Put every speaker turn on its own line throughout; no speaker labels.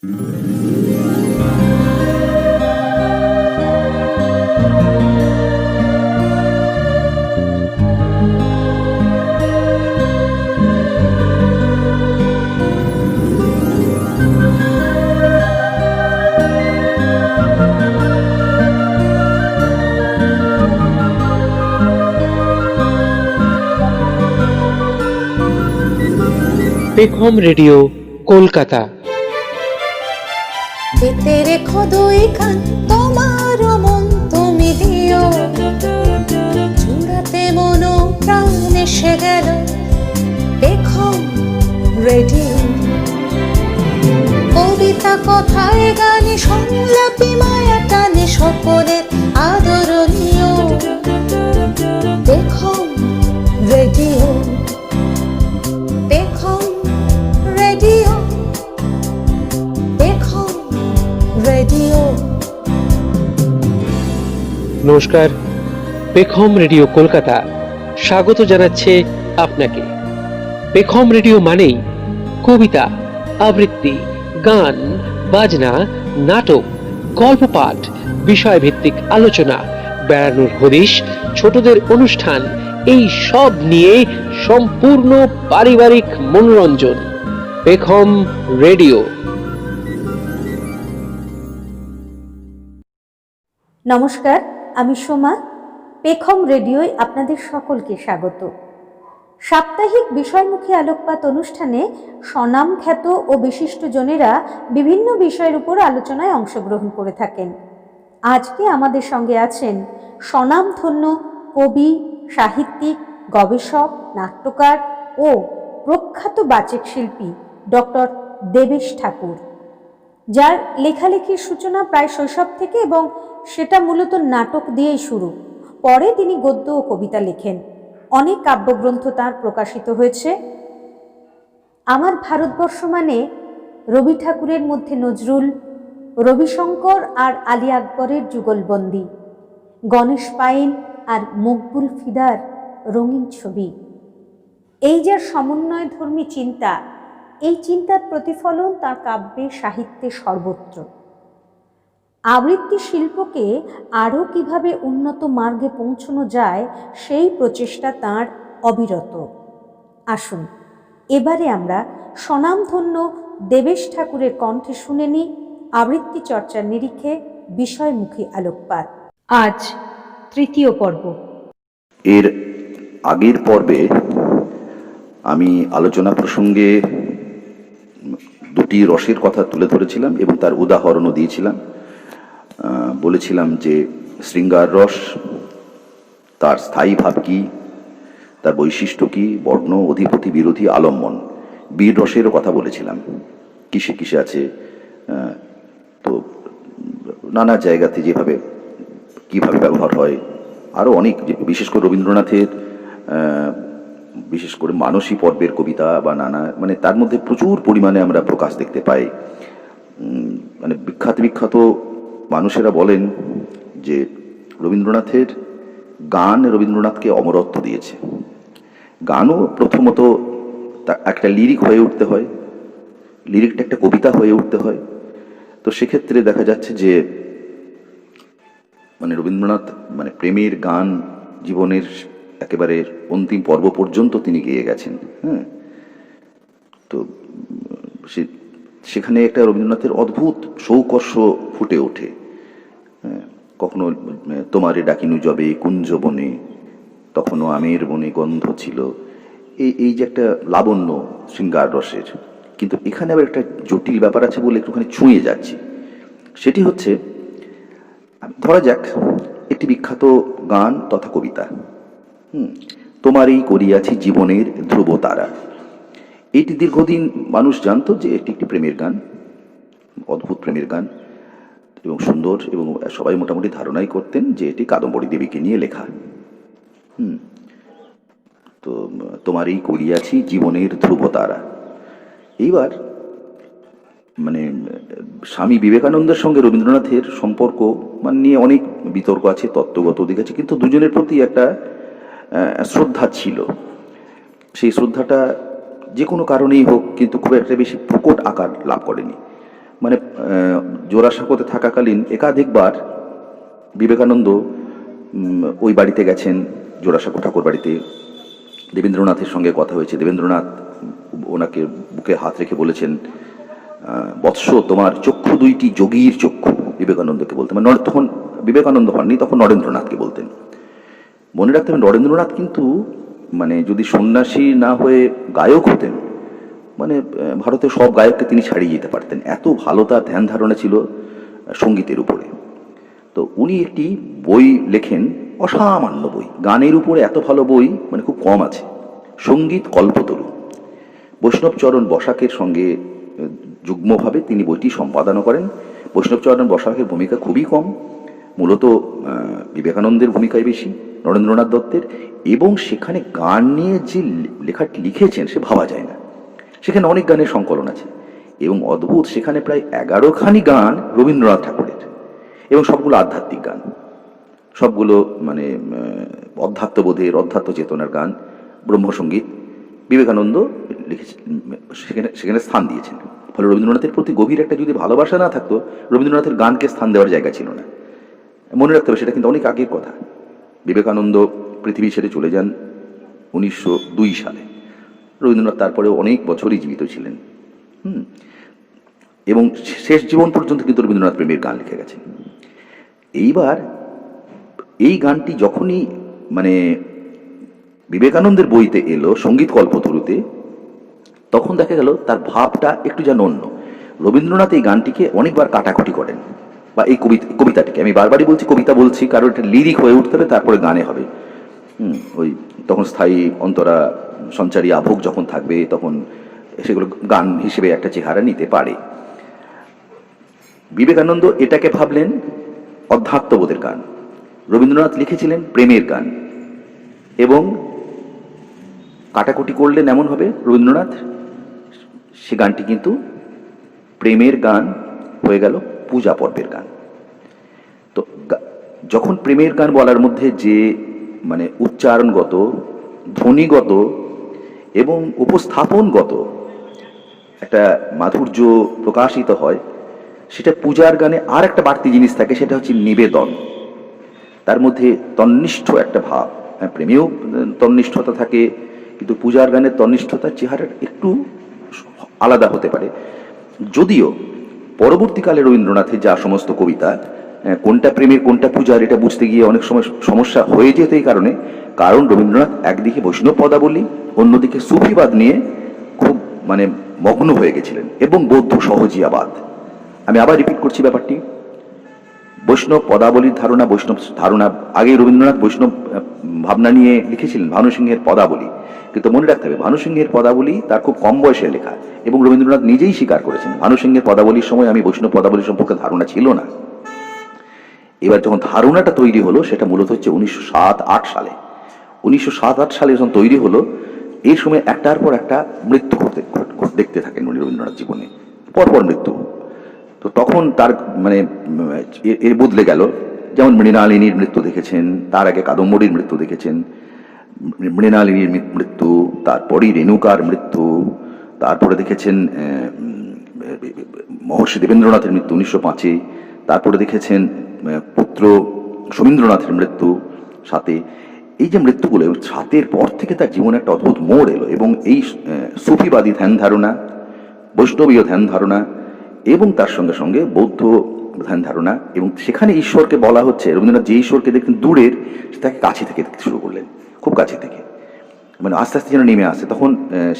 পেখম রেডিও কলকাতা।
পেতে রেখো দুই কান, তোমার মন তুমি দিও, জুড়াতে মন প্রাণ এসে গেল পেখম রেডিও। কবিতা কথায় গানে সংলাপী মায়া টানে সকলের আদরণীয় পেখম রেডিও। পেখম রেডিও, পেখম রেডিও।
নমস্কার, পেখম রেডিও কলকাতা স্বাগত জানাচ্ছে আপনাকে। পেখম রেডিও মানেই কবিতা, আবৃত্তি, গান, বাজনা, নাটক, গল্প পাঠ, বিষয়ভিত্তিক আলোচনা, বেড়ানোর হদিশ, ছোটদের অনুষ্ঠান, এই সব নিয়ে সম্পূর্ণ পারিবারিক মনোরঞ্জন। পেখম রেডিও।
নমস্কার, আমি সোমা। পেখম রেডিওয় আপনাদের সকলকে স্বাগত। সাপ্তাহিক বিষয়মুখী আলোকপাত অনুষ্ঠানে স্বনামখ্যাত ও বিশিষ্টজনেরা বিভিন্ন বিষয়ের উপর আলোচনায় অংশগ্রহণ করে থাকেন। আজকে আমাদের সঙ্গে আছেন স্বনামধন্য কবি, সাহিত্যিক, গবেষক, নাট্যকার ও প্রখ্যাত বাচক শিল্পী ডক্টর দেবেশ ঠাকুর, যার লেখালেখির সূচনা প্রায় শৈশব থেকে এবং সেটা মূলত নাটক দিয়েই শুরু। পরে তিনি গদ্য ও কবিতা লেখেন। অনেক কাব্যগ্রন্থ তাঁর প্রকাশিত হয়েছে। আমার ভারতবর্ষ মানে রবি ঠাকুরের মধ্যে নজরুল, রবিশঙ্কর আর আলী আকবরের যুগলবন্দি, গণেশ পাইন আর মকবুল ফিদার রঙিন ছবি। এই যার সমন্বয়ধর্মী চিন্তা, এই চিন্তার প্রতিফলন তাঁর কাব্যে, সাহিত্যে সর্বত্র। আবৃত্তি শিল্পকে আরও কিভাবে উন্নত মার্গে পৌঁছানো যায় সেই প্রচেষ্টা তাঁর অবিরত। আসুন এবারে আমরা স্বনামধন্য দেবেশ ঠাকুরের কণ্ঠে শুনে নিই আবৃত্তি চর্চার নিরিখে বিষয়মুখী আলোকপাত। আজ তৃতীয় পর্ব।
এর আগের পর্বে আমি আলোচনা প্রসঙ্গে দুটি রসের কথা তুলে ধরেছিলাম এবং তার উদাহরণও দিয়েছিলাম। বলেছিলাম যে শৃঙ্গার রস, তার স্থায়ী ভাব কি, তার বৈশিষ্ট্য কি, বর্ণ, অধিপতি, বিরোধী, আলম্বন। বীর রসেরও কথা বলেছিলাম, কিসে কিসে আছে। তো নানা জায়গাতে যেভাবে কিভাবে ব্যবহার হয়, আরও অনেক, বিশেষ করে রবীন্দ্রনাথের বিশেষ করে মানসী পর্বের কবিতা বা নানা, মানে তার মধ্যে প্রচুর পরিমাণে আমরা প্রকাশ দেখতে পাই। মানে বিখ্যাত বিখ্যাত মানুষেরা বলেন যে রবীন্দ্রনাথের গান রবীন্দ্রনাথকে অমরত্ব দিয়েছে। গানও প্রথমত একটা লিরিক হয়ে উঠতে হয়, লিরিকটা একটা কবিতা হয়ে উঠতে হয়। তো সেক্ষেত্রে দেখা যাচ্ছে যে মানে রবীন্দ্রনাথ মানে প্রেমের গান জীবনের একেবারে অন্তিম পর্ব পর্যন্ত তিনি গেয়ে গেছেন। হ্যাঁ, তো সেখানে একটা রবীন্দ্রনাথের অদ্ভুত সৌকর্ষ ফুটে ওঠে। কখনো তোমারে ডাকিনু যবে কুঞ্জ বনে, তখনও আমের বনে গন্ধ ছিল। এই যে একটা লাবণ্য শৃঙ্গার রসের। কিন্তু এখানে আবার একটা জটিল ব্যাপার আছে বলে একটুখানি ছুঁয়ে যাচ্ছি। সেটি হচ্ছে, ধরা যাক একটি বিখ্যাত গান তথা কবিতা, তোমারই করিয়াছি জীবনের ধ্রুব তারা। এটি দীর্ঘদিন মানুষ জানতো যে এটি একটি প্রেমের গান, অদ্ভুত প্রেমের গান এবং সুন্দর, এবং সবাই মোটামুটি ধারণাই করতেন যে এটি কাদম্বরী দেবীকে নিয়ে লেখা। তো তোমারই করিয়াছি জীবনের ধ্রুব তারা। এইবার মানে স্বামী বিবেকানন্দের সঙ্গে রবীন্দ্রনাথের সম্পর্ক মানে নিয়ে অনেক বিতর্ক আছে, তত্ত্বগত দিক আছে, কিন্তু দুজনের প্রতি একটা শ্রদ্ধা ছিল। সেই শ্রদ্ধাটা যে কোনো কারণেই হোক কিন্তু খুব একটা বেশি প্রকট আকার লাভ করেনি। মানে জোড়াসাঁকোতে থাকাকালীন একাধিকবার বিবেকানন্দ ওই বাড়িতে গেছেন, জোড়াসাঁকো ঠাকুর বাড়িতে। দেবেন্দ্রনাথের সঙ্গে কথা হয়েছে, দেবেন্দ্রনাথ ওনাকে বুকে হাত রেখে বলেছেন, বৎস তোমার চক্ষু দুইটি যোগীর চক্ষু, বিবেকানন্দকে বলতেন। মানে তখন বিবেকানন্দ হননি, তখন নরেন্দ্রনাথকে বলতেন। মনে রাখতে হবে নরেন্দ্রনাথ কিন্তু মানে যদি সন্ন্যাসী না হয়ে গায়ক হতেন, মানে ভারতের সব গায়ককে তিনি ছাড়িয়ে যেতে পারতেন, এত ভালো তার ধ্যান ধারণা ছিল সঙ্গীতের উপরে। তো উনি একটি বই লেখেন, অসামান্য বই, গানের উপরে এত ভালো বই মানে খুব কম আছে, সঙ্গীত কল্পতরু। বৈষ্ণবচরণ বসাকের সঙ্গে যুগ্মভাবে তিনি বইটি সম্পাদনা করেন। বৈষ্ণবচরণ বসাকের ভূমিকা খুবই কম, মূলত বিবেকানন্দের ভূমিকাই বেশি, নরেন্দ্রনাথ দত্তের। এবং সেখানে গান নিয়ে যে লেখাটি লিখেছেন সে ভাবা যায় না। সেখানে অনেক গানের সংকলন আছে এবং অদ্ভুত, সেখানে প্রায় 11খানি গান রবীন্দ্রনাথ ঠাকুরের, এবং সবগুলো আধ্যাত্মিক গান, সবগুলো মানে অধ্যাত্মবোধের, অধ্যাত্ম চেতনার গান, ব্রহ্মসঙ্গীত। বিবেকানন্দ লিখেছেন, সেখানে স্থান দিয়েছেন। ফলে রবীন্দ্রনাথের প্রতি গভীর একটা যদি ভালোবাসা না থাকতো, রবীন্দ্রনাথের গানকে স্থান দেওয়ার জায়গা ছিল না। মনে রাখতে হবে সেটা কিন্তু অনেক আগের কথা। বিবেকানন্দ পৃথিবী ছেড়ে চলে যান 1902 সালে। রবীন্দ্রনাথ তারপরে অনেক বছরই জীবিত ছিলেন, এবং শেষ জীবন পর্যন্ত কিন্তু রবীন্দ্রনাথ প্রেমের গান লিখে গেছেন। এইবার এই গানটি যখনই মানে বিবেকানন্দের বইতে এলো সঙ্গীত কল্পতরুতে, তখন দেখা গেল তার ভাবটা একটু যেন অন্য। রবীন্দ্রনাথ এই গানটিকে অনেকবার কাটাকুটি করেন, বা এই কবিতাটিকে, আমি বারবারই বলছি কবিতা বলছি কারণ এটা লিরিক হয়ে উঠতে হবে, তারপরে গানে হবে। ওই তখন স্থায়ী অন্তরা সঞ্চারী আভোগ যখন থাকবে, তখন সেগুলো গান হিসেবে একটা চেহারা নিতে পারে। বিবেকানন্দ এটাকে ভাবলেন অধ্যাত্মবোধের গান, রবীন্দ্রনাথ লিখেছিলেন প্রেমের গান, এবং কাটাকুটি করলেন এমন হবে রবীন্দ্রনাথ, সে গানটি কিন্তু প্রেমের গান হয়ে গেল পূজা পর্বের গান। তো যখন প্রেমের গান বলার মধ্যে যে মানে উচ্চারণগত, ধ্বনিগত এবং উপস্থাপনগত একটা মাধুর্য প্রকাশিত হয়, সেটা পূজার গানে আর একটা বাড়তি জিনিস থাকে, সেটা হচ্ছে নিবেদন। তার মধ্যে তন্নিষ্ঠ একটা ভাব, প্রেমেও তন্নিষ্ঠতা থাকে, কিন্তু পূজার গানের তন্নিষ্ঠতার চেহারা একটু আলাদা হতে পারে। যদিও পরবর্তীকালে রবীন্দ্রনাথের যা সমস্ত কবিতা, কোনটা প্রেমের কোনটা পূজার এটা বুঝতে গিয়ে অনেক সময় সমস্যা হয়ে যেত এই কারণ রবীন্দ্রনাথ একদিকে বৈষ্ণব পদাবলী, অন্যদিকে সুফিবাদ নিয়ে খুব মানে মগ্ন হয়ে গেছিলেন, এবং বৌদ্ধ সহজিয়াবাদ। আমি আবার রিপিট করছি ব্যাপারটি, বৈষ্ণব পদাবলীর ধারণা, বৈষ্ণব ধারণা, আগে রবীন্দ্রনাথ বৈষ্ণব ভাবনা নিয়ে লিখেছিলেন ভানুসিংহের পদাবলী, কিন্তু মনে রাখতে হবে ভানুসিংহের পদাবলী তার খুব কম বয়সে লেখা, এবং রবীন্দ্রনাথ নিজেই স্বীকার করেছেন ভানুসিংহের পদাবলীর সময় আমি বৈষ্ণব পদাবলী সম্পর্কে ধারণা ছিল না। এবার যখন ধারণাটা তৈরি হলো, সেটা মূলত হচ্ছে 1907-08 সালে। 1907-08 সালে যখন তৈরি হলো, এই সময় একটার পর একটা মৃত্যু দেখতে থাকেন উনি রবীন্দ্রনাথ জীবনে, পরপর মৃত্যু। তো তখন তার মানে এর বদলে গেল, যেমন মৃণালিনীর মৃত্যু দেখেছেন, তার আগে কাদম্বরীর মৃত্যু দেখেছেন, মৃণালিনীর মৃত্যু, তারপরই রেণুকার মৃত্যু, তারপরে দেখেছেন মহর্ষি দেবেন্দ্রনাথের মৃত্যু 1905-এ, তারপরে দেখেছেন পুত্র সমীন্দ্রনাথের মৃত্যু 7-এ। এই যে মৃত্যুগুলো, 7-এর পর থেকে তার জীবনে একটা অদ্ভুত মোড় এলো, এবং এই সুফিবাদী ধ্যান ধারণা, বৈষ্ণবীয় ধ্যান ধারণা, এবং তার সঙ্গে সঙ্গে বৌদ্ধ ধ্যান ধারণা, এবং সেখানে ঈশ্বরকে বলা হচ্ছে, রবীন্দ্রনাথ যে ঈশ্বরকে দেখতেন দূরের, তাকে কাছে থেকে দেখতে শুরু করলেন, খুব কাছে থেকে, মানে আস্তে আস্তে যেন নেমে আসে। তখন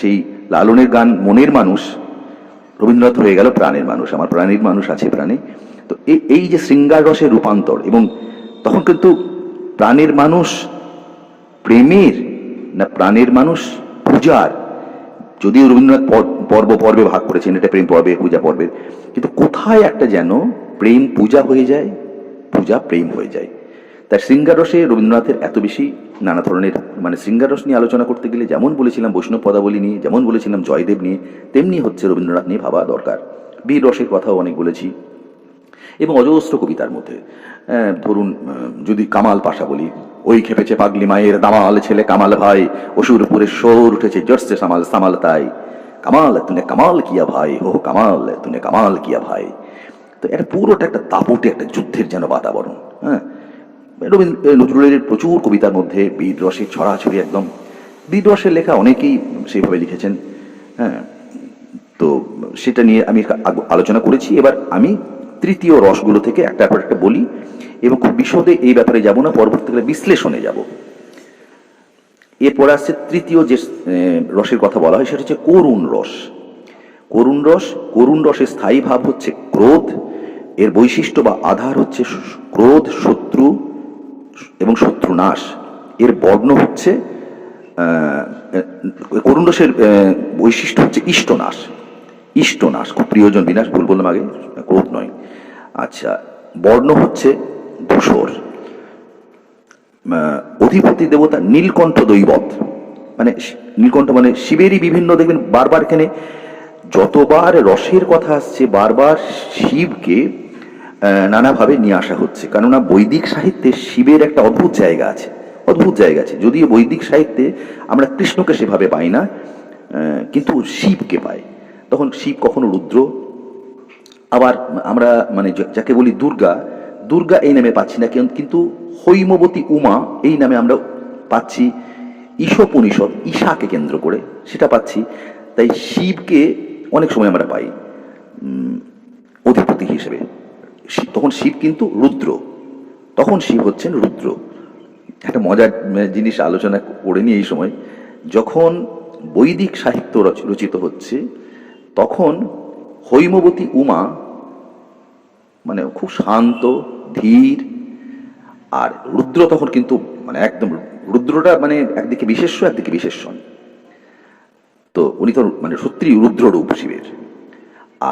সেই লালনের গান মনের মানুষ, রবীন্দ্রনাথ হয়ে গেল প্রাণের মানুষ, আমার প্রাণের মানুষ আছে প্রাণে। তো এই যে শৃঙ্গার রসের রূপান্তর, এবং তখন কিন্তু প্রাণের মানুষ প্রেমের না প্রাণের মানুষ পূজার, যদিও রবীন্দ্রনাথ পর্বে ভাগ করেছেন, এটা প্রেম পর্বে পূজা পর্বের, কিন্তু কোথায় একটা যেন প্রেম পূজা হয়ে যায়, পূজা প্রেম হয়ে যায়। তার শৃঙ্গার রসে রবীন্দ্রনাথের এত বেশি নানা ধরনের, মানে শৃঙ্গার রস নিয়ে আলোচনা করতে গেলে যেমন বলেছিলাম বৈষ্ণব পদাবলী নিয়ে, যেমন বলেছিলাম জয়দেব নিয়ে, তেমনি হচ্ছে রবীন্দ্রনাথ নিয়ে ভাবা দরকার। বীর রসের কথাও অনেক বলেছি, এবং অজস্র কবিতার মধ্যে ধরুন যদি কামাল পাশা বলি, ওই খেপেছে পাগলি মায়ের দামাল ছেলে কামাল ভাই, অসুরপুরে শোর উঠেছে জর্সে সামাল সামাল তাই, কামাল তুনে কামাল কিয়া ভাই, হো কামাল তুনে কামাল কিয়া ভাই। তো এটা পুরোটা একটা দাপটে একটা যুদ্ধের যেন বাতাবরণ। হ্যাঁ, নজরুলের প্রচুর কবিতার মধ্যে বীর রসের ছড়াছড়ি একদম। বীর রসের লেখা অনেকেই সেইভাবে লিখেছেন। হ্যাঁ, তো সেটা নিয়ে আমি আলোচনা করেছি। এবার আমি তৃতীয় রসগুলো থেকে একটার পর একটা বলি এবং খুব বিশদে এই ব্যাপারে যাব না, পরবর্তীকালে বিশ্লেষণে যাব। এরপর আসছে তৃতীয় যে রসের কথা বলা হয়, সেটা হচ্ছে করুণ রস। করুণ রস, করুণ রসের স্থায়ী ভাব হচ্ছে ক্রোধ। এর বৈশিষ্ট্য বা আধার হচ্ছে ক্রোধ, শত্রু এবং শত্রুনাশ। এর বর্ণ হচ্ছে করুণ রসের বৈশিষ্ট্য হচ্ছে ইষ্টনাশ। ইষ্টনাশ, খুব প্রিয়জন বিনাশ, ভুল বললাম আগে, ক্রোধ নয়। আচ্ছা, বর্ণ হচ্ছে ধূসর। অধিপতি দেবতা নীলকণ্ঠ দৈবত, মানে নীলকণ্ঠ মানে শিবেরই বিভিন্ন, দেখবেন বারবার এখানে যতবার রসের কথা আসছে বারবার শিবকে নানাভাবে নিয়ে আসা হচ্ছে। কেননা বৈদিক সাহিত্যে শিবের একটা অদ্ভুত জায়গা আছে, অদ্ভুত জায়গা আছে। যদিও বৈদিক সাহিত্যে আমরা কৃষ্ণকে সেভাবে পাই না, কিন্তু শিবকে পাই। তখন শিব কখনো রুদ্র, আবার আমরা মানে যাকে বলি দুর্গা, দুর্গা এই নামে পাচ্ছি না, কিন্তু হৈমবতী উমা এই নামে আমরা পাচ্ছি। ঈশোপনিষদ, ঈশাকে কেন্দ্র করে সেটা পাচ্ছি। তাই শিবকে অনেক সময় আমরা পাই অধিপতি হিসেবে। তখন শিব কিন্তু রুদ্র, তখন শিব হচ্ছেন রুদ্র। একটা মজার জিনিস আলোচনা করে নিই এই সময়, যখন বৈদিক সাহিত্য রচিত হচ্ছে তখন হৈমবতী উমা মানে খুব শান্ত ধীর, আর রুদ্র তখন কিন্তু মানে একদম রুদ্রটা মানে একদিকে বিশেষ্য একদিকে বিশেষণ। তো উনি তো মানে সত্যি রুদ্র রূপ শিবের।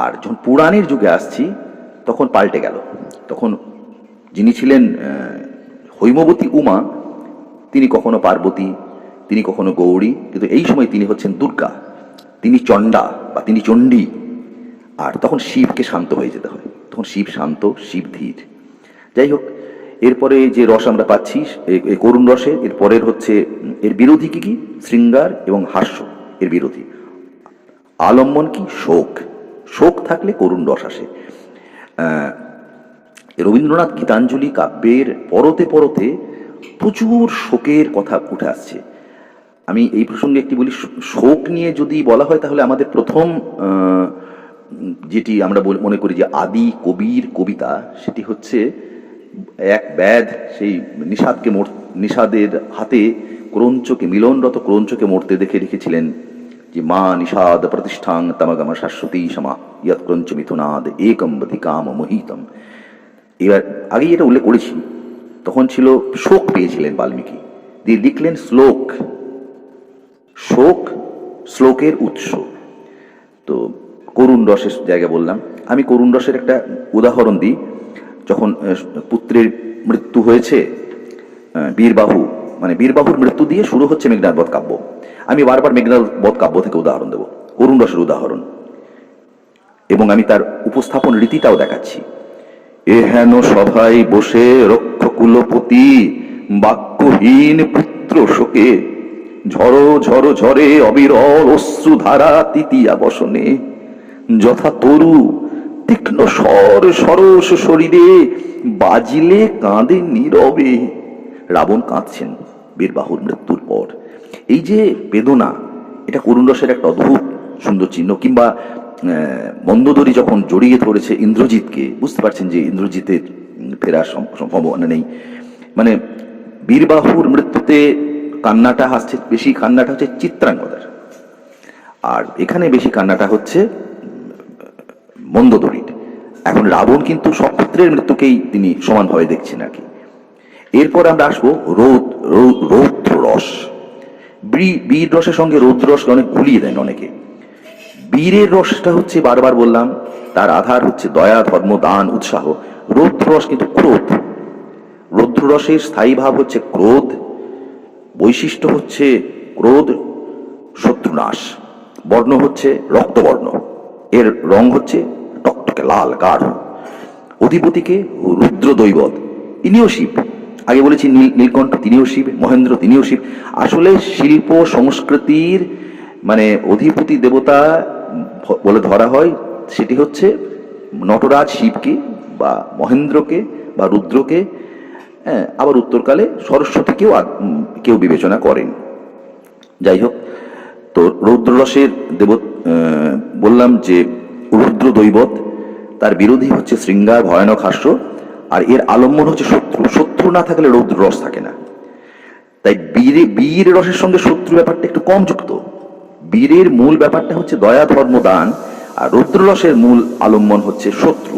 আর যখন পুরাণের যুগে আসছি তখন পাল্টে গেল। তখন যিনি ছিলেন হৈমবতী উমা, তিনি কখনো পার্বতী, তিনি কখনো গৌরী, কিন্তু এই সময় তিনি হচ্ছেন দুর্গা, তিনি চণ্ডা বা তিনি চণ্ডী। আর তখন শিবকে শান্ত হয়ে যেতে হয়, তখন শিব শান্ত, শিব ধীর। যাই হোক, এরপরে যে রস আমরা পাচ্ছি এই করুণ রসে, এর পরের হচ্ছে এর বিরোধী কি? শৃঙ্গার এবং হাস্য এর বিরোধী। আলম্বন কি? শোক। শোক থাকলে করুণ রস আসে। রবীন্দ্রনাথ গীতাঞ্জলি কাব্যের পরতে পরতে প্রচুর শোকের কথা উঠে আসছে। আমি এই প্রসঙ্গে একটি বলি, শোক নিয়ে যদি বলা হয় তাহলে আমাদের প্রথম যেটি আমরা মনে করি যে আদি কবির কবিতা, সেটি হচ্ছে এক ব্যাধ সেই নিষাদের হাতে ক্রঞ্চকে, মিলনরত ক্রঞ্চকে মরতে দেখে লিখেছিলেন যে মা নিষাদ প্রতিষ্ঠাং তমগম শাশ্বতী সমা ইয়ৎ ক্রঞ্চ মিথুনাদ একম্বধি কাম মোহিতম। এবার আগেই এটা উল্লেখ করেছি, তখন ছিল শোক পেয়েছিলেন বাল্মীকি, দিয়ে লিখলেন শ্লোক। শোক শ্লোকের উৎস। তো করুণ রসের জায়গা বললাম, আমি করুণ রসের একটা উদাহরণ দিই। যখন পুত্রের মৃত্যু হয়েছে, বীরবাহু মানে বীরবাহুর মৃত্যু দিয়ে শুরু হচ্ছে মেঘনাদ বধ কাব্য। আমি বারবার মেঘনাদ বধ কাব্য থেকে উদাহরণ দেব, করুণ রসের উদাহরণ, এবং আমি তার উপস্থাপন রীতিটাও দেখাচ্ছি। এহেন সভায় বসে রক্ষ কুলপতি বাক্যহীন পুত্র শোকে ঝড়ো ঝড়ো ঝরে অবিরল অশ্রুধারা তৃতীয়া বসনে যথা তরু তীক্ষ্ণ স্বর সরস শরীরে বাজিলে কাঁদে নীরবে। রাবণ কাঁদছেন বীরবাহুর মৃত্যুর পর। এই যে বেদনা, এটা করুণ রসের একটা অদ্ভুত সুন্দর চিহ্ন। কিংবা মন্দোদরী যখন জড়িয়ে ধরেছে ইন্দ্রজিৎকে, বুঝতে পারছেন যে ইন্দ্রজিতের ফেরার সম্ভাবনা নেই। মানে বীরবাহুর মৃত্যুতে কান্নাটা আসছে বেশি, কান্নাটা হচ্ছে চিত্রাঙ্গদার, আর এখানে বেশি কান্নাটা হচ্ছে মন্দোদরীর। এখন রাবণ কিন্তু সব পুত্রের মৃত্যুকেই তিনি সমানভাবে দেখছেন আর কি। এরপর আমরা আসবো রৌদ্র রস। বীর রসের সঙ্গে রৌদ্র রস অনেক গুলিয়ে দেন অনেকে। বীরের রসটা হচ্ছে বারবার বললাম, তার আধার হচ্ছে দয়া, ধর্ম, দান, উৎসাহ। রৌদ্র রস কিন্তু ক্রোধ। রৌদ্র রসের স্থায়ী ভাব হচ্ছে ক্রোধ, বৈশিষ্ট্য হচ্ছে ক্রোধ, শত্রুনাশ। বর্ণ হচ্ছে রক্তবর্ণ, এর রং হচ্ছে টকটকে লাল গাঢ়। অধিপতিকে রুদ্র দৈবত, ইনিও শিব। আগে বলেছি নীলকণ্ঠ তিনিও শিব, মহেন্দ্র তিনিও শিব। আসলে শিল্প সংস্কৃতির মানে অধিপতি দেবতা বলে ধরা হয়, সেটি হচ্ছে নটরাজ শিবকে বা মহেন্দ্রকে বা রুদ্রকে, হ্যাঁ, আবার উত্তরকালে সরস্বতীকেও কেউ বিবেচনা করেন। যাই হোক, তো রৌদ্ররসের বললাম যে রুদ্র দৈবত, তার বিরোধী হচ্ছে শৃঙ্গার ভয়ানক হাস্য, আর এর আলম্বন হচ্ছে শত্রু। শত্রু না থাকলে রৌদ্র রস থাকে না। তাই বীর রসের সঙ্গে শত্রু ব্যাপারটা একটু কম যুক্ত। বীরের মূল ব্যাপারটা হচ্ছে দয়া ধর্ম দান, আর রৌদ্র রসের মূল আলম্বন হচ্ছে শত্রু।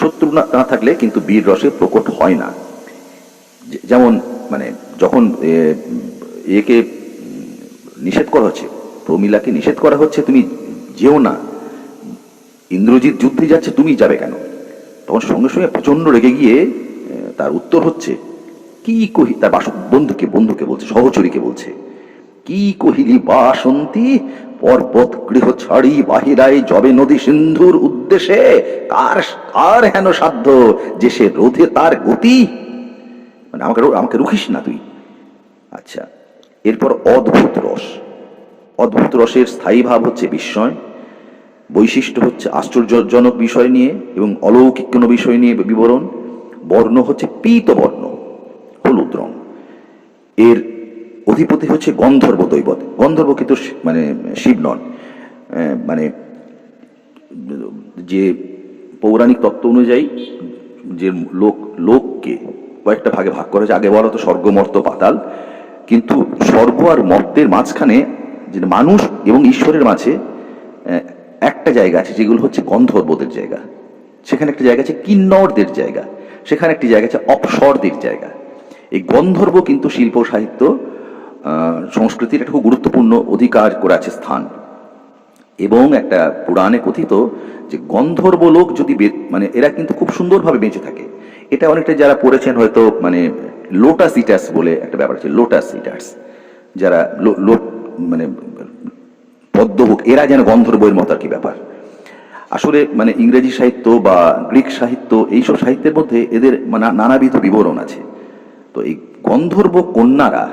শত্রু না থাকলে কিন্তু বীর রসে প্রকট হয় না। যেমন মানে যখন একে নিষেধ করা হচ্ছে, প্রমীলাকে নিষেধ করা হচ্ছে, তুমি যেও না, ইন্দ্রজিৎ যুদ্ধে যাচ্ছে, তুমি যাবে কেন? তখন সঙ্গে সঙ্গে প্রচন্ড রেগে গিয়ে তার উত্তর হচ্ছে, কি কহি, তার বন্ধুকে বলছে, সহচরীকে বলছে, কি কহিলি বাসন্তী, পর্বত গৃহ ছাড়ি বাহিরায় যবে নদী সিন্ধুর উদ্দেশ্যে, কার হেন সাধ্য যে সে রোধে তার গতি? মানে আমাকে রুখিস না তুই। আচ্ছা, এরপর অদ্ভুত রস। অদ্ভুত রসের স্থায়ী ভাব হচ্ছে বিস্ময়, বৈশিষ্ট্য হচ্ছে আশ্চর্যজনক বিষয় নিয়ে এবং অলৌকিক কোনো বিষয় নিয়ে বিবরণ। বর্ণ হচ্ছে পীত বর্ণ, হলুদ রং। এর অধিপতি হচ্ছে গন্ধর্ব দৈবত। গন্ধর্ব কিন্তু মানে শিব নন, মানে যে পৌরাণিক তত্ত্ব অনুযায়ী যে লোককে কয়েকটা ভাগে ভাগ করা হয়েছে। আগে বলা হতো স্বর্গ, মর্ত, পাতাল, কিন্তু স্বর্গ আর মর্তের মাঝখানে যে মানুষ এবং ঈশ্বরের মাঝে একটা জায়গা আছে, যেগুলো হচ্ছে গন্ধর্বদের জায়গা। সেখানে একটা জায়গা আছে কিন্নরদের জায়গা, সেখানে একটি জায়গা আছে অপ্সরদের জায়গা। এই গন্ধর্ব কিন্তু শিল্প, সাহিত্য, সংস্কৃতির একটা খুব গুরুত্বপূর্ণ অধিকার করে আছে স্থান। এবং একটা পুরাণে কথিত যে গন্ধর্ব লোক যদি মানে এরা কিন্তু খুব সুন্দরভাবে বেঁচে থাকে। এটা অনেকটা যারা পড়েছেন হয়তো, মানে লোটাস ইটার্স বলে একটা ব্যাপার আছে, লোটাস ইটার্স, যারা মানে পদ্মভোগ, এরা যেন গন্ধর্বের মতো আর কি ব্যাপার। আসলে মানে ইংরেজি সাহিত্য বা গ্রিক সাহিত্য, এইসব সাহিত্যের মধ্যে এদের নানাবিধ বিবরণ আছে। তো এই গন্ধর্ব কন্যারা,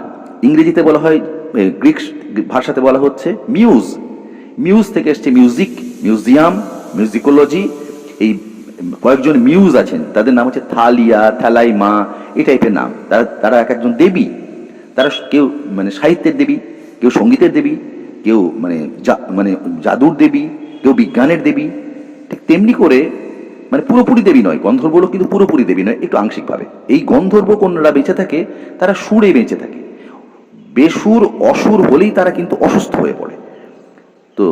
ইংরেজিতে বলা হয়, গ্রিক ভাষাতে বলা হচ্ছে মিউজ। মিউজ থেকে এসছে মিউজিক, মিউজিয়াম, মিউজিকোলজি। এই কয়েকজন মিউজ আছেন, তাদের নাম হচ্ছে থালিয়া, থ্যালাইমা, এই টাইপের নাম। তারা এক একজন দেবী। তারা কেউ মানে সাহিত্যের দেবী, কেউ সঙ্গীতের দেবী, কেউ মানে জাদুর দেবী, কেউ বিজ্ঞানের দেবী। ঠিক তেমনি করে মানে পুরোপুরি দেবী নয়, গন্ধর্ব লোক কিন্তু পুরোপুরি দেবী নয়, একটু আংশিকভাবে। এই গন্ধর্ব কন্যারা বেঁচে থাকে, তারা সুরে বেঁচে থাকে। বেসুর অসুর হলেই তারা কিন্তু অসুস্থ হয়ে পড়ে। তো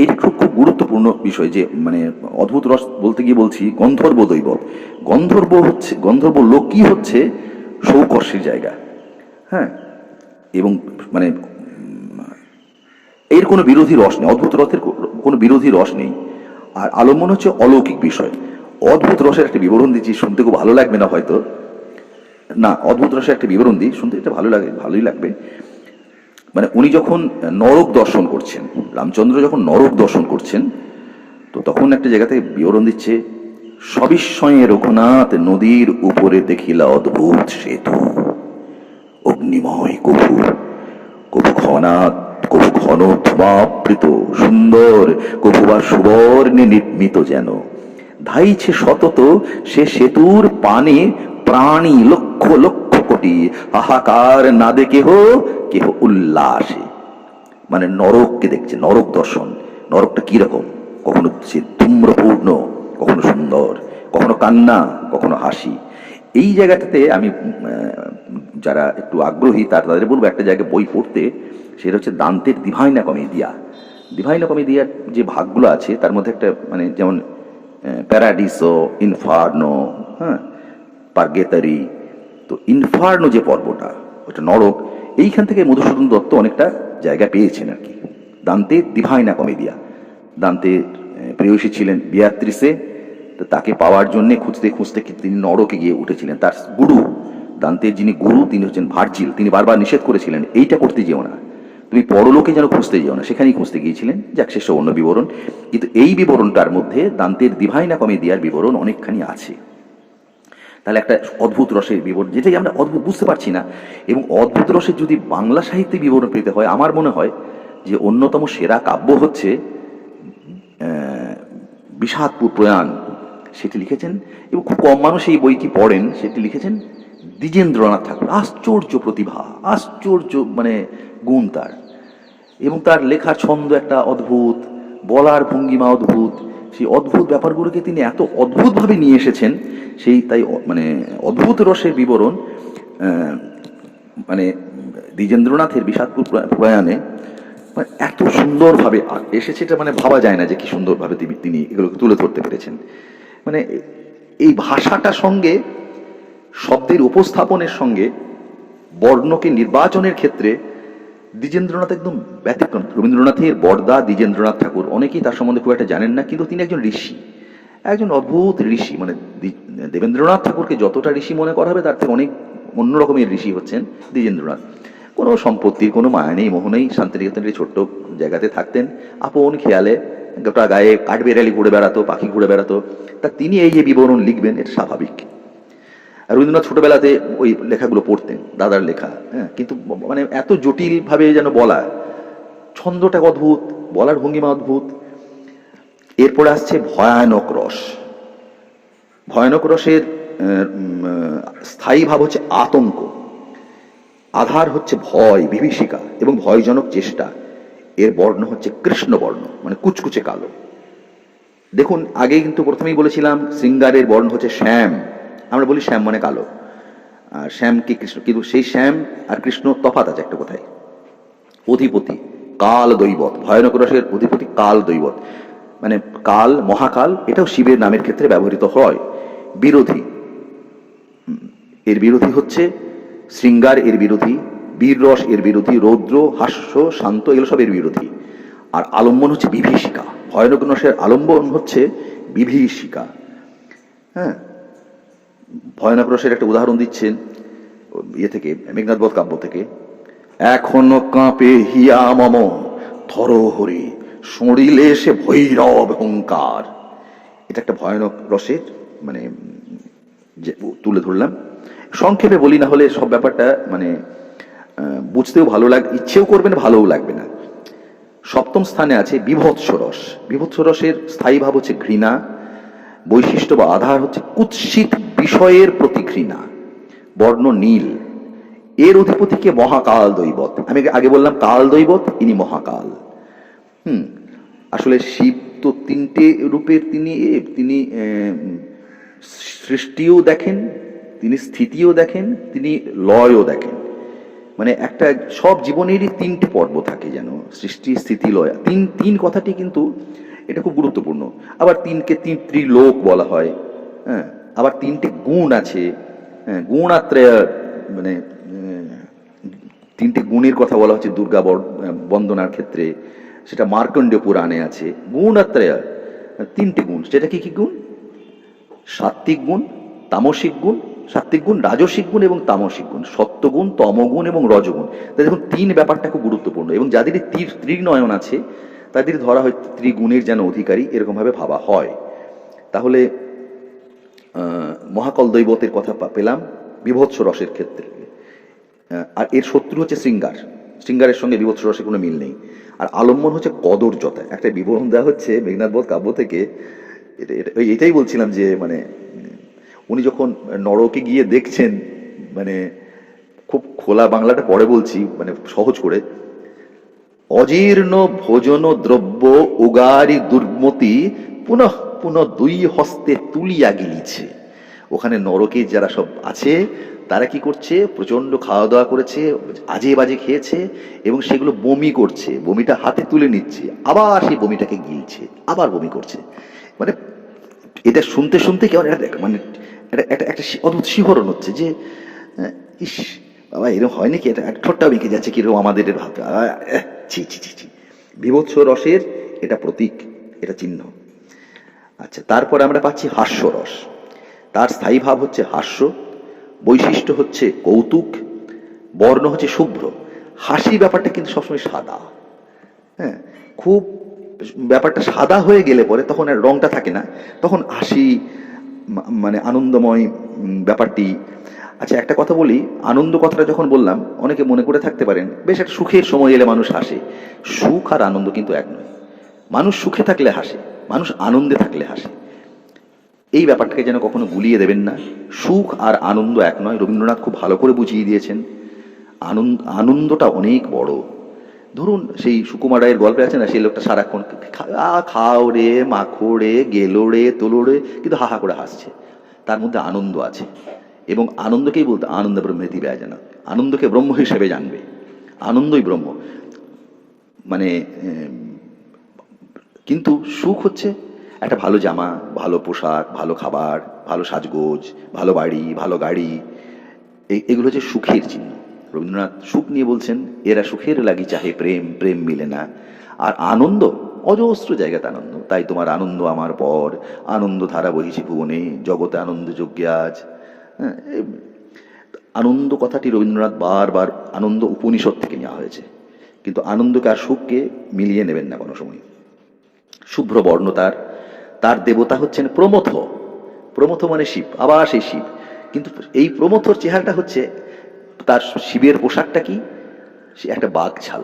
এই খুব খুব গুরুত্বপূর্ণ বিষয় যে মানে অদ্ভুত রস বলতে গিয়ে বলছি গন্ধর্ব দৈবত। গন্ধর্ব লোক কি হচ্ছে সৌকর্ষের জায়গা, হ্যাঁ। এবং মানে এর কোনো বিরোধী রস নেই, অদ্ভুত রসের কোনো বিরোধী রস নেই। আর আলম্বন হচ্ছে অলৌকিক বিষয়। অদ্ভুত রসের একটা বিবরণ দিচ্ছি, শুনতে খুব ভালো লাগবে না হয়তো, না অদ্ভুত রসের একটা বিবরণ দিই, শুনতে এটা ভালোই লাগবে। মানে উনি যখন নরক দর্শন করছেন, রামচন্দ্র যখন নরক দর্শন করছেন, তো তখন একটা জায়গা থেকে বিবরণ দিচ্ছে, সবিস্ময়ে রঘুনাথ নদীর উপরে দেখিলা অদ্ভুত সেতু, অগ্নিময় কভু, কভু ঘনাথ, কভু ঘন ধূমাবৃত, সুন্দর, কভু বা সুবর্ণে নির্মিত, যেন ধাইছে সতত সে সেতুর পানে প্রাণী লক্ষ লক্ষ কোটি, হাহাকার না দে কেহ উল্লাসে। মানে নরককে দেখছে, নরক দর্শন। নরকটা কিরকম? কখনো সে ধূম্রপূর্ণ, কখনো সুন্দর, কখনো কান্না, কখনো হাসি। এই জায়গাটাতে আমি যারা একটু আগ্রহী তাদের বলবো একটা জায়গায় বই পড়তে, সেটা হচ্ছে দান্তের ডিভাইনা কমেডিয়া। ডিভাইনা কমেডিয়ার যে ভাগগুলো আছে তার মধ্যে একটা মানে যেমন প্যারাডিসো, ইনফার্নো, হ্যাঁ, পার্গেতারি। তো ইনফার্নো যে পর্বটা, ওটা নরক, এইখান থেকে মধুসূদন দত্ত অনেকটা জায়গা পেয়েছেন আর কি। দান্তে ডিভাইনা কমেডিয়া। দান্তে প্রেয়সী ছিলেন বিয়াত্রিসে, তো তাকে পাওয়ার জন্য খুঁজতে খুঁজতে তিনি নরকে গিয়ে উঠেছিলেন। তার গুরু, দান্তের যিনি গুরু, তিনি হচ্ছেন ভার্জিল। তিনি বারবার নিষেধ করেছিলেন এইটা করতে যেও না, তুমি পরলোকে যেন খুঁজতে যেও না, সেখানেই খুঁজতে গিয়েছিলেন। যাক, শেষ অন্য বিবরণ। কিন্তু এই বিবরণটার মধ্যে দান্তের ডিভাইনা কমেডিয়ার বিবরণ অনেকখানি আছে। তাহলে একটা অদ্ভুত রসের বিবরণ, যেটাই আমরা অদ্ভুত বুঝতে পারছি না। এবং অদ্ভুত রসের যদি বাংলা সাহিত্যে বিবরণ পেতে হয়, আমার মনে হয় যে অন্যতম সেরা কাব্য হচ্ছে বিষাদপুর প্রয়াণ, সেটি লিখেছেন, এবং খুব কম মানুষ এই বইটি পড়েন, সেটি লিখেছেন দ্বিজেন্দ্রনাথ ঠাকুর। আশ্চর্য প্রতিভা, আশ্চর্য মানে গুণ তার, এবং তার লেখার ছন্দ একটা অদ্ভুত, বলার ভঙ্গিমা অদ্ভুত। সেই অদ্ভুত ব্যাপারগুলোকে তিনি এত অদ্ভুতভাবে নিয়ে এসেছেন, সেই তাই মানে অদ্ভুত রসের বিবরণ মানে দ্বিজেন্দ্রনাথের বিষাদপুর প্রয়াণে মানে এত সুন্দরভাবে এসেছে, এটা মানে ভাবা যায় না যে কি সুন্দরভাবে তিনি এগুলোকে তুলে ধরতে পেরেছেন। মানে এই ভাষাটার সঙ্গে, শব্দের উপস্থাপনের সঙ্গে, বর্ণকে নির্বাচনের ক্ষেত্রে দ্বিজেন্দ্রনাথ একদম ব্যতিক্রম। রবীন্দ্রনাথের বড়দা দ্বিজেন্দ্রনাথ ঠাকুর, অনেকেই তার সম্বন্ধে খুব একটা জানেন না, কিন্তু তিনি একজন ঋষি, একজন অদ্ভুত ঋষি। মানে দেবেন্দ্রনাথ ঠাকুরকে যতটা ঋষি মনে করা হবে, তার থেকে অনেক অন্য রকমের ঋষি হচ্ছেন দ্বিজেন্দ্রনাথ। কোনো সম্পত্তির কোনো মায়া নেই, মোহ নেই, শান্তিনিকেতনের ছোট্ট জায়গাতে থাকতেন, আপন খেয়ালে গোটা গায়ে কাঠবেড়ালি ঘুরে বেড়াতো, পাখি ঘুরে বেড়াতো। তা তিনি এই যে বিবরণ লিখবেন, এটা স্বাভাবিক। আর রবীন্দ্রনাথ ছোটবেলাতে ওই লেখাগুলো পড়তেন, দাদার লেখা, হ্যাঁ, কিন্তু মানে এত জটিলভাবে যেন বলা, ছন্দটা অদ্ভুত, বলার ভঙ্গিমা অদ্ভুত। এরপরে আসছে ভয়ানক রস। ভয়ানক রসের স্থায়ী ভাব হচ্ছে আতঙ্ক, আধার হচ্ছে ভয়, বিভীষিকা এবং ভয়জনক চেষ্টা। এর বর্ণ হচ্ছে কৃষ্ণ বর্ণ, মানে কুচকুচে কালো। দেখুন, আগে কিন্তু প্রথমেই বলেছিলাম শৃঙ্গারের বর্ণ হচ্ছে শ্যাম, আমরা বলি শ্যাম মানে কালো, আর শ্যাম কি কৃষ্ণ, কিন্তু সেই শ্যাম আর কৃষ্ণ তফাৎ আছে একটা কোথায়। অধিপতি কাল দৈবত, ভয়ানক রসের অধিপতি কাল দৈবত, মানে কাল, মহাকাল, এটাও শিবের নামের ক্ষেত্রে ব্যবহৃত হয়। বিরোধী, এর বিরোধী হচ্ছে শৃঙ্গার, এর বিরোধী বীর রস, এর বিরোধী রৌদ্র, হাস্য, শান্ত, এগুলো সব এর বিরোধী। আর আলম্বন হচ্ছে বিভীষিকা, ভয়ানক রসের আলম্বন হচ্ছে বিভীষিকা। হ্যাঁ, ভয়ানক রসের একটা উদাহরণ দিচ্ছেন ইয়ে থেকে, মেঘনাদ বধ কাব্য থেকে। এখনো কাঁপে হিয়া মম থরহরি, সঁড়িলে সে ভৈরব হুঙ্কার। এটা একটা ভয়ানক রসের মানে যে তুলে ধরলাম। সংক্ষেপে বলি, না হলে সব ব্যাপারটা মানে বুঝতেও ভালো লাগবে, ইচ্ছেও করবে না, ভালোও লাগবে না। সপ্তম স্থানে আছে বিভৎস রস। বিভৎস রসের স্থায়ী ভাব হচ্ছে ঘৃণা, বৈশিষ্ট্য বা আধার হচ্ছে কুৎসিত বিষয়ের প্রতি ঘৃণা, বর্ণ নীল। এর অধিপতিকে মহাকাল দৈবত। আমি আগে বললাম কাল দৈবত, ইনি মহাকাল। আসলে শিব তো তিনটে রূপের, তিনি সৃষ্টিও দেখেন, তিনি স্থিতিও দেখেন, তিনি লয়ও দেখেন। মানে একটা সব জীবনেরই তিনটে পর্ব থাকে, যেন সৃষ্টি, স্থিতি, লয়। তিন কথাটি কিন্তু এটা খুব গুরুত্বপূর্ণ। আবার তিনকে ত্রিলোক বলা হয়। হ্যাঁ, আবার তিনটে গুণ আছে, গুণাত্রয়, মানে তিনটে গুণের কথা বলা হচ্ছে দুর্গা বন্দনার ক্ষেত্রে, সেটা মার্কণ্ডেয় পুরাণে আছে। গুণাত্রয়, তিনটে গুণ, সেটা কি কি গুণ? সাত্ত্বিক গুণ, তামসিক গুণ, সাত্ত্বিক গুণ, রাজসিক গুণ এবং তামসিক গুণ, সত্যগুণ, তমগুণ এবং রজগুণ। তাই দেখুন, তিন ব্যাপারটা খুব গুরুত্বপূর্ণ। এবং যাদের ত্রিনয়ন আছে, তাদের ধরা হয় ত্রিগুণের যেন অধিকারী, এরকম ভাবে ভাবা হয়। তাহলে মহাকাল দৈবতের কথা পেলাম বিভৎস রসের ক্ষেত্রে। আর এর শত্রু হচ্ছে শৃঙ্গার, শৃঙ্গারের সঙ্গে বিভৎস রসের কোনো মিল নেই। আর আলম্বন হচ্ছে কদর্যতা। একটা বিবরণ দেওয়া হচ্ছে মেঘনাদ বধ কাব্য থেকে, এটাই বলছিলাম যে মানে উনি যখন নরকে গিয়ে দেখছেন, মানে খুব খোলা বাংলাটা পরে বলছি, মানে সহজ করে, অজীর্ণ ভোজন দ্রব্য উগারি দুর্মতি পুনঃ পুনঃ দুই হস্তে তুলিয়া গিলিছে। ওখানে নরকে যারা সব আছে, তারা কি করছে? প্রচন্ড খাওয়া দাওয়া করেছে, আজে বাজে খেয়েছে, এবং সেগুলো বমি করছে, বমিটা হাতে তুলে নিচ্ছে, আবার সেই বমিটাকে গিলছে, আবার বমি করছে। মানে এটা শুনতে শুনতে কেমন মানে একটা অদ্ভুত শিহরণ হচ্ছে যে ইস বাবা, এরকম হয় নাকি? এটা ঠোঁটটা বেঁকে যাচ্ছে কিরকম আমাদের ভাবতে, ছি ছি ছি ছি। বিভৎস রসের এটা প্রতীক, এটা চিহ্ন। আচ্ছা, তারপরে আমরা পাচ্ছি হাস্যরস। তার স্থায়ী ভাব হচ্ছে হাস্য, বৈশিষ্ট্য হচ্ছে কৌতুক, বর্ণ হচ্ছে শুভ্র। হাসি ব্যাপারটা কিন্তু সবসময় সাদা। হ্যাঁ, খুব ব্যাপারটা সাদা হয়ে গেলে পরে তখন আর রংটা থাকে না, তখন হাসি মানে আনন্দময় ব্যাপারটি। আচ্ছা, একটা কথা বলি, আনন্দ কথাটা যখন বললাম অনেকে মনে করে থাকতে পারেন বেশ একটা সুখের সময় এলে মানুষ হাসে। সুখ আর আনন্দ কিন্তু এক নয়। মানুষ সুখে থাকলে হাসে, মানুষ আনন্দে থাকলে হাসে। এই ব্যাপারটাকে যেন কখনো গুলিয়ে দেবেন না। সুখ আর আনন্দ এক নয়। রবীন্দ্রনাথ খুব ভালো করে বুঝিয়ে দিয়েছেন। আনন্দটা অনেক বড়। ধরুন সেই সুকুমার রায়ের গল্পে আছে না, সেই লোকটা সারাক্ষণ খাও রে, মাখো রে, গেলো রে, তোলো রে, কিন্তু হাহা করে হাসছে। তার মধ্যে আনন্দ আছে। এবং আনন্দকেই বলতে আনন্দ ব্রহ্মেতি ব্যয়জানা, আনন্দকে ব্রহ্ম হিসেবে জানবে। আনন্দই ব্রহ্ম। মানে কিন্তু সুখ হচ্ছে একটা ভালো জামা, ভালো পোশাক, ভালো খাবার, ভালো সাজগোজ, ভালো বাড়ি, ভালো গাড়ি। এগুলো হচ্ছে সুখের চিহ্ন। রবীন্দ্রনাথ সুখ নিয়ে বলছেন, এরা সুখের লাগি চাহে প্রেম, প্রেম মিলে না। আর আনন্দ, অজস্র জায়গাতে আনন্দ। তাই তোমার আনন্দ আমার পর, আনন্দ ধারা বহিছে ভুবনে, জগতে আনন্দ যজ্ঞ আজ। হ্যাঁ, আনন্দ কথাটি রবীন্দ্রনাথ বারবার, আনন্দ উপনিষদ থেকে নেওয়া হয়েছে। কিন্তু আনন্দকে আর সুখকে মিলিয়ে নেবেন না কোনো সময়। শুভ্র বর্ণ তার দেবতা হচ্ছেন প্রমথ। প্রমথ মানে শিব, আবার সেই শিব। কিন্তু এই প্রমথর চেহারাটা হচ্ছে, তার শিবের পোশাকটা কি? সে একটা বাঘছাল।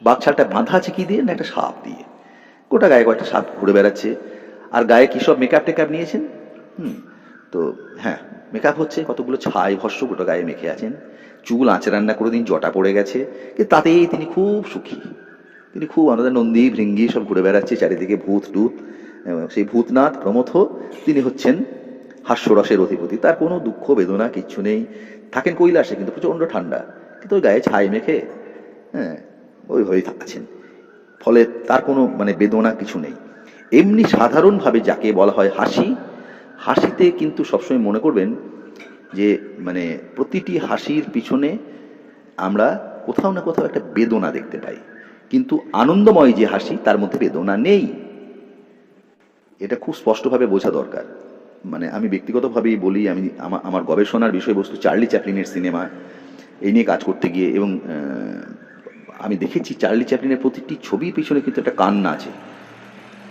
বাঘছালটা বাঁধা আছে কি দিয়ে? না একটা সাপ দিয়ে। গোটা গায়ে কয়েকটা সাপ ঘুরে বেড়াচ্ছে। আর গায়ে কি সব মেকআপ টেকআপ নিয়েছেন? তো হ্যাঁ, মেকআপ হচ্ছে কতগুলো ছাই ভস্য গোটা গায়ে মেখে আছেন। চুল আঁচড়ান্না করে দিন, জটা পড়ে গেছে, কিন্তু তাতেই তিনি খুব সুখী। তিনি খুব আনন্দ, নন্দী ভৃঙ্গি সব ঘুরে বেড়াচ্ছে চারিদিকে, ভূত টুত। সেই ভূতনাথ প্রমথ তিনি হচ্ছেন হাস্যরসের অধিপতি। তার কোনো দুঃখ বেদনা কিচ্ছু নেই। থাকেন কৈলাসে, কিন্তু প্রচণ্ড ঠান্ডা, কিন্তু ওই গায়ে ছাই মেখে ওই হয়ে থাকছেন। ফলে তার কোনো মানে বেদনা কিছু নেই। এমনি সাধারণভাবে যাকে বলা হয় হাসি, হাসিতে কিন্তু সবসময় মনে করবেন যে মানে প্রতিটি হাসির পিছনে আমরা কোথাও না কোথাও একটা বেদনা দেখতে পাই। কিন্তু আনন্দময় যে হাসি, তার মধ্যে বেদনা নেই। এটা খুব স্পষ্টভাবে বোঝা দরকার। মানে আমি ব্যক্তিগতভাবেই বলি, আমি আমার গবেষণার বিষয়বস্তু চার্লি চ্যাপলিনের সিনেমা, এই নিয়ে কাজ করতে গিয়ে, এবং আমি দেখেছি চার্লি চ্যাপলিনের প্রতিটি ছবির পিছনে কিন্তু একটা কান্না আছে,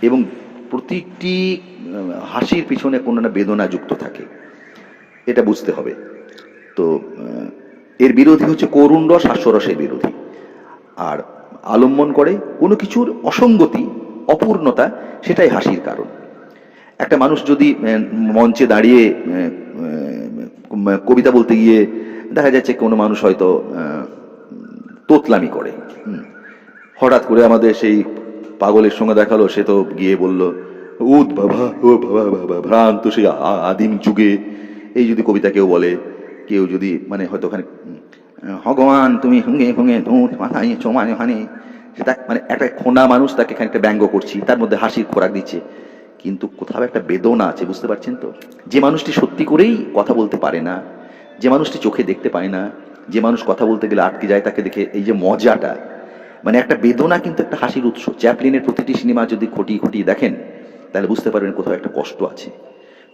এবং প্রতিটি হাসির পিছনে কোনো না বেদনা যুক্ত থাকে। এটা বুঝতে হবে। তো এর বিরোধী হচ্ছে করুণ রস, হাস্যরসের বিরোধী। আর আলম্বন করে কোনো কিছুর অসঙ্গতি, অপূর্ণতা, সেটাই হাসির কারণ। একটা মানুষ যদি মঞ্চে দাঁড়িয়ে কবিতা বলতে গিয়ে দেখা যাচ্ছে কোনো মানুষ হয়তো তোতলামি করে, হঠাৎ করে আমাদের সেই পাগলের সঙ্গে দেখালো, সে তো গিয়ে বলল উদ বাবা ও বাবা বাবা ভ্রান্ত সেই আদিম যুগে। এই যদি কবিতা কেউ বলে, কেউ যদি মানে হয়তো ওখানে ভগবান তুমি হুঙ্গে হুঙ্গে ধুঁত মাথায় চোমানে হানে, সেটা মানে একটা খোনা মানুষ, তাকে খানিকটা ব্যঙ্গ করছি, তার মধ্যে হাসির খোরাক দিচ্ছে, কিন্তু কোথাও একটা বেদনা আছে। বুঝতে পারছেন তো? যে মানুষটি সত্যি করেই কথা বলতে পারে না, যে মানুষটি চোখে দেখতে পায় না, যে মানুষ কথা বলতে গেলে আটকে যায়, তাকে দেখে এই যে মজাটা, মানে একটা বেদনা কিন্তু একটা হাসির উৎস। চ্যাপলিনের প্রতিটি সিনেমা যদি খটিয়ে খটিয়ে দেখেন, তাহলে বুঝতে পারবেন কোথাও একটা কষ্ট আছে।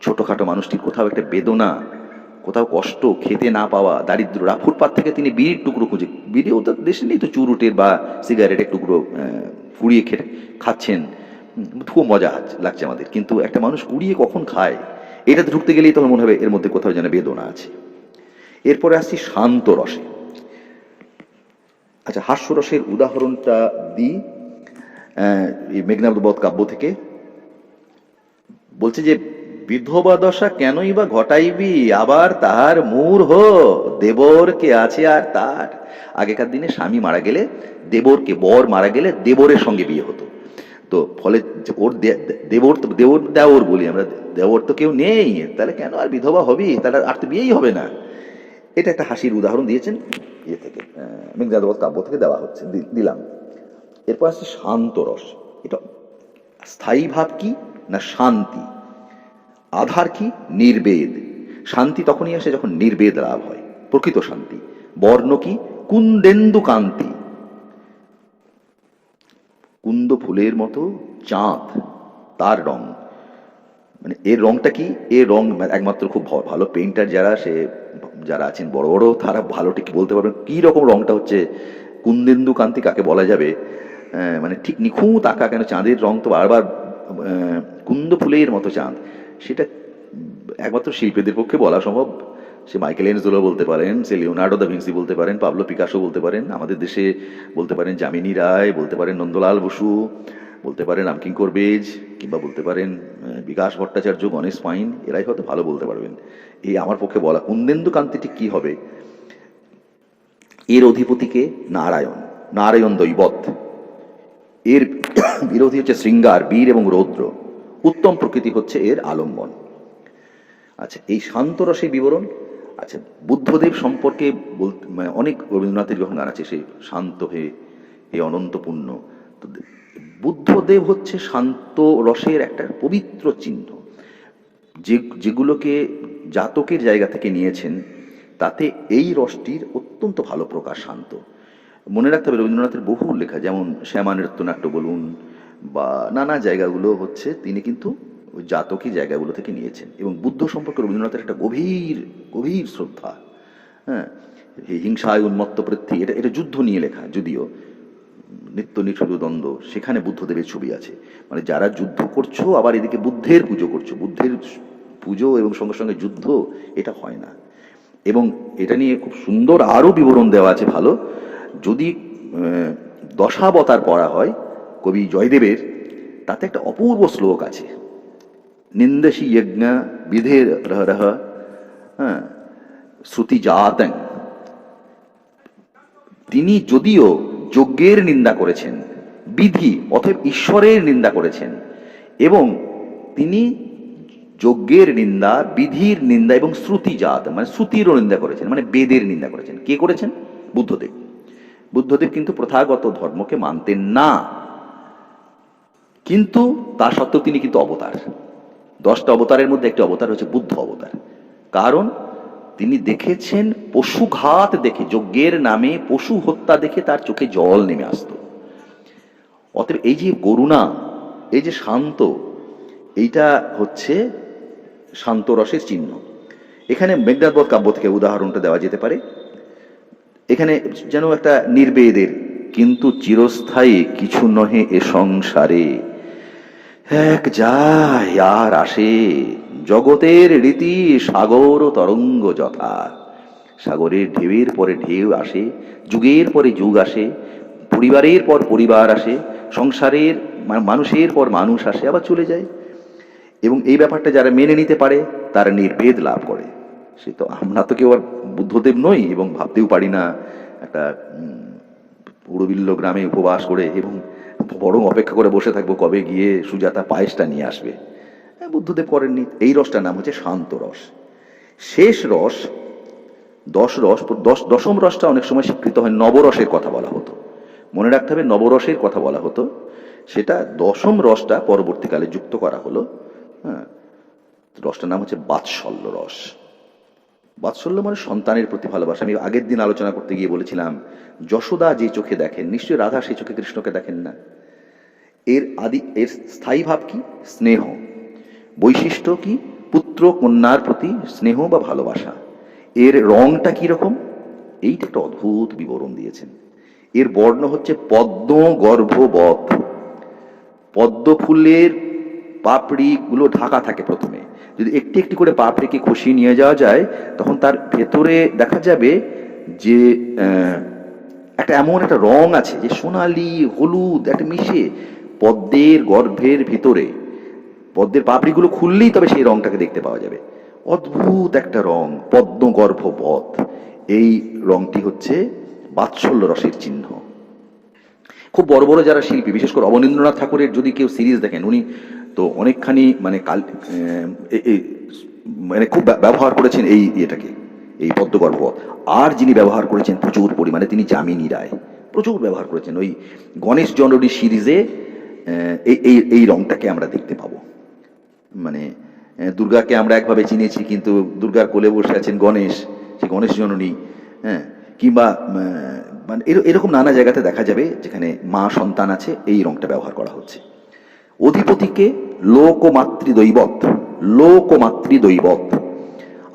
ছোটোখাটো মানুষটির কোথাও একটা বেদনা, কোথাও কষ্ট, খেতে না পাওয়া, দারিদ্র। ফুটপাত থেকে তিনি বিড়ির টুকরো খুঁজে, বিড়ি ও তো দেশে নেই তো, চুরুটের বা সিগারেটের টুকরো কুড়িয়ে খাচ্ছেন, খুব মজা লাগছে আমাদের। কিন্তু একটা মানুষ কুড়িয়ে কখন খায়, এটা ঢুকতে গেলেই তখন মনে হবে এর মধ্যে কোথাও যেন বেদনা আছে। এরপরে আসছি শান্ত রসে। আচ্ছা, হাস্যরসের উদাহরণটা দিই এই মেঘনাদ বধ কাব্য থেকে। বলছে যে বিধবা দশা কেনই বা ঘটাইবি, আবার তাহার মূঢ় দেবর কে আছে আর তার। আগেকার দিনে স্বামী মারা গেলে দেবরকে, বর মারা গেলে দেবরের সঙ্গে বিয়ে হতো। তো ফলে ওর দেওর বলি আমরা, দেওর তো কেউ নেই, তাহলে কেন আর বিধবা হবি, তাহলে আর তো বিয়েই হবে না। এটা একটা হাসির উদাহরণ দিয়েছেন ইয়ে থেকে, মেঘনাদ বধ কাব্য থেকে দেওয়া হচ্ছে, দিলাম। এরপর আসছে শান্ত রস। এটা স্থায়ী ভাব কি না শান্তি, আধার কি নির্বেদ। শান্তি তখনই আসে যখন নির্বেদ লাভ হয়, প্রকৃত শান্তি। বর্ণ কি কুন্দেন্দু কান্তি, কুন্দ ফুলের মতো চাঁদ, তার রং। মানে এর রংটা কি? এর রং একমাত্র খুব ভালো পেইন্টার যারা আছেন বড় বড়, তারা ভালো ঠিক বলতে পারবেন কি রকম রংটা হচ্ছে। কুন্দেন্দু কান্তি কাকে বলা যাবে, মানে ঠিক নিখুঁত আঁকা। কেন চাঁদের রং তো বারবার কুন্দ ফুলের মতো চাঁদ, সেটা একমাত্র শিল্পীদের পক্ষে বলা সম্ভব। সে মাইকেল এনজেলো বলতে পারেন, সে লিওনার্ডো দা ভিঞ্চি বলতে পারেন, পাবলো পিকাসো বলতে পারেন, আমাদের দেশে বলতে পারেন যামিনী রায়, বলতে পারেন নন্দলাল বসু, বলতে পারেন রামকিঙ্কর বেজ, কিংবা বলতে পারেন বিকাশ ভট্টাচার্য, গণেশ পাইন, এরাই হয়তো ভালো বলতে পারবেন। এই আমার পক্ষে বলা। কুন্দেন্দু কান্তি ঠিক কি হবে? এর অধিপতিকে নারায়ণ, নারায়ণ দৈবত। এর বিরোধী হচ্ছে শৃঙ্গার, বীর এবং রৌদ্র। উত্তম প্রকৃতি হচ্ছে এর আলম্বন। আচ্ছা, এই শান্তরসের বিবরণ। আচ্ছা, বুদ্ধদেব সম্পর্কে বলতে মানে অনেক রবীন্দ্রনাথের যখন গান আছে, সে শান্ত হে অনন্তপূর্ণ। তো বুদ্ধদেব হচ্ছে শান্ত রসের একটা পবিত্র চিহ্ন, যেগুলোকে জাতকের জায়গা থেকে নিয়েছেন, তাতে এই রসটির অত্যন্ত ভালো প্রকাশ শান্ত। মনে রাখতে হবে রবীন্দ্রনাথের বহু লেখা, যেমন শ্যামা নৃত্যনাট্য বলুন বা নানা জায়গাগুলো হচ্ছে তিনি কিন্তু ওই জাতকী জায়গাগুলো থেকে নিয়েছেন। এবং বুদ্ধ সম্পর্কে রবীন্দ্রনাথের একটা গভীর গভীর শ্রদ্ধা। হ্যাঁ, হিংসায় উন্মত্ত পৃথ্বী, এটা যুদ্ধ নিয়ে লেখা, যদিও নিত্য নিষ্ঠুর দ্বন্দ্ব, সেখানে বুদ্ধদেবের ছবি আছে। মানে যারা যুদ্ধ করছো আবার এদিকে বুদ্ধের পুজো করছো, বুদ্ধের পুজো এবং সঙ্গে সঙ্গে যুদ্ধ, এটা হয় না। এবং এটা নিয়ে খুব সুন্দর আরও বিবরণ দেওয়া আছে ভালো। যদি দশাবতার পড়া হয় কবি জয়দেবের, তাতে একটা অপূর্ব শ্লোক আছে, নিন্দেশি যজ্ঞ বিধে রহ রহ শ্রুতি জাতং। তিনি যদিও যজ্ঞের নিন্দা করেছেন, বিধি অতএব ঈশ্বরের নিন্দা করেছেন, এবং তিনি যজ্ঞের নিন্দা, বিধির নিন্দা এবং শ্রুতিজাত মানে শ্রুতিরও নিন্দা করেছেন, মানে বেদের নিন্দা করেছেন। কে করেছেন? বুদ্ধদেব। বুদ্ধদেব কিন্তু প্রথাগত ধর্মকে মানতেন না, কিন্তু তা সত্ত্বেও তিনি কিন্তু অবতার। 10টা অবতারের মধ্যে একটি অবতার হচ্ছে বুদ্ধ অবতার। কারণ তিনি দেখেছেন পশুঘাত দেখে, যজ্ঞের নামে পশু হত্যা দেখে তার চোখে জল নেমে আসত। অতএব এই যে করুণা, এই যে শান্ত, এইটা হচ্ছে শান্ত রসের চিহ্ন। এখানে মেঘনাদবধ কাব্য থেকে উদাহরণটা দেওয়া যেতে পারে। এখানে যেন একটা নির্বেদের, কিন্তু চিরস্থায়ী কিছু নহে এ সংসারে, এক যায় আর আসে, জগতের রীতি সাগর তরঙ্গ যথা। সাগরের ঢেউয়ের পরে ঢেউ আসে, যুগের পরে যুগ আসে, পরিবারের পর পরিবার আসে, সংসারের মানুষের পর মানুষ আসে, আবার চলে যায়। এবং এই ব্যাপারটা যারা মেনে নিতে পারে তারা নির্ভেদ লাভ করে। সে তো আমরা তো কেউ আর বুদ্ধদেব নই, এবং ভাবতেও পারি না একটা পুরবিল্ল গ্রামে উপবাস করে এবং বরং অপেক্ষা করে বসে থাকবো কবে গিয়ে সুজাতা পায়েসটা নিয়ে আসবে। বুদ্ধদেব করেননি। এই রসটার নাম হচ্ছে শান্ত রস। শেষ রস, দশম রসটা অনেক সময় স্বীকৃত হয়, নবরসের কথা বলা হতো। মনে রাখতে হবে নবরসের কথা বলা হতো, সেটা দশম রসটা পরবর্তীকালে যুক্ত করা হলো। হ্যাঁ, রসটার নাম হচ্ছে বাৎসল্য রস। বাৎসল্য মানে সন্তানের প্রতি ভালোবাসা। আমি আগের দিন আলোচনা করতে গিয়ে বলেছিলাম, যশোদা যে চোখে দেখেন, নিশ্চয়ই রাধা সেই চোখে কৃষ্ণকে দেখেন না। এর স্থায়ী ভাব কি? স্নেহ। বৈশিষ্ট্য কি? পুত্র কন্যার প্রতি স্নেহ বা ভালোবাসা। এর রংটা কি রকম? এইটা একটা অদ্ভুত বিবরণ দিয়েছেন। এর বর্ণ হচ্ছে পদ্ম গর্ভবৎ। পদ্ম ফুলের পাপড়িগুলো ঢাকা থাকে প্রথমে, যদি একটি একটি করে পাপড়িকে খসিয়ে নিয়ে যাওয়া যায়, তখন তার ভেতরে দেখা যাবে যে একটা এমন একটা রং আছে যে সোনালি হলুদ একটা মিশে পদ্মের গর্ভের ভিতরে, পদ্মের পাপড়িগুলো খুললেই তবে সেই রংটাকে দেখতে পাওয়া যাবে। অদ্ভুত একটা রং, পদ্ম গর্ভবৎ। এই রংটি হচ্ছে বাৎসল্য রসের চিহ্ন। খুব বড় বড় যারা শিল্পী, বিশেষ করে অবনীন্দ্রনাথ ঠাকুরের যদি কেউ সিরিজ দেখেন, উনি তো অনেকখানি মানে মানে খুব ব্যবহার করেছেন এই ইয়েটাকে, এই পদ্মগর্ভবৎ। আর যিনি ব্যবহার করেছেন প্রচুর পরিমাণে, তিনি যামিনী রায়, প্রচুর ব্যবহার করেছেন। ওই গণেশ জননী সিরিজে এই রংটাকে আমরা দেখতে পাবো। মানে দুর্গাকে আমরা একভাবে চিনেছি, কিন্তু দুর্গার কোলে বসে আছেন গণেশ, সেই গণেশ জননী। হ্যাঁ, কিংবা মানে এরকম নানা জায়গাতে দেখা যাবে যেখানে মা সন্তান আছে, এই রংটা ব্যবহার করা হচ্ছে। অধিপতিকে লোকমাতৃদৈবত, লোকমাতৃদৈবত,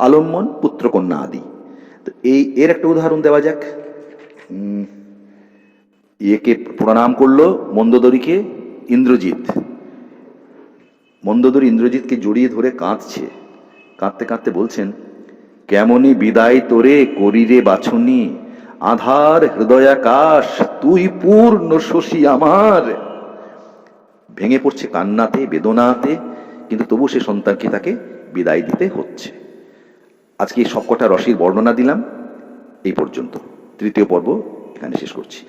আলম্বন পুত্রকন্যা আদি। তো এর একটা উদাহরণ দেওয়া যাক। একে প্রণাম করলো মন্দোদরীকে ইন্দ্রজিৎ। মন্দোদরী ইন্দ্রজিৎকে জড়িয়ে ধরে কাঁদছে, কাঁদতে কাঁদতে বলছেন, কেমনি বিদায় তোরে করিরে বাছনি, আধার হৃদয়াকাশ তুই পূর্ণ শশী আমার। ভেঙে পড়ছে কান্নাতে, বেদনাতে, কিন্তু তবু সে সন্তানকে তাকে বিদায় দিতে হচ্ছে। আজকে এই সবকটা রসের বর্ণনা দিলাম, এই পর্যন্ত। তৃতীয় পর্ব এখানে শেষ করছি।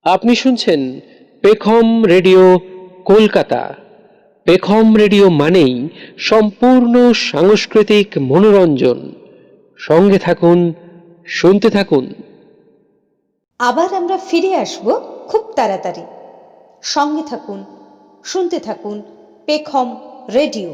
আপনি শুনছেন পেখম রেডিও কলকাতা। পেখম রেডিও মানেই সম্পূর্ণ সাংস্কৃতিক মনোরঞ্জন। সঙ্গে থাকুন, শুনতে থাকুন।
আবার আমরা ফিরে আসব খুব তাড়াতাড়ি। সঙ্গে থাকুন, শুনতে থাকুন পেখম রেডিও।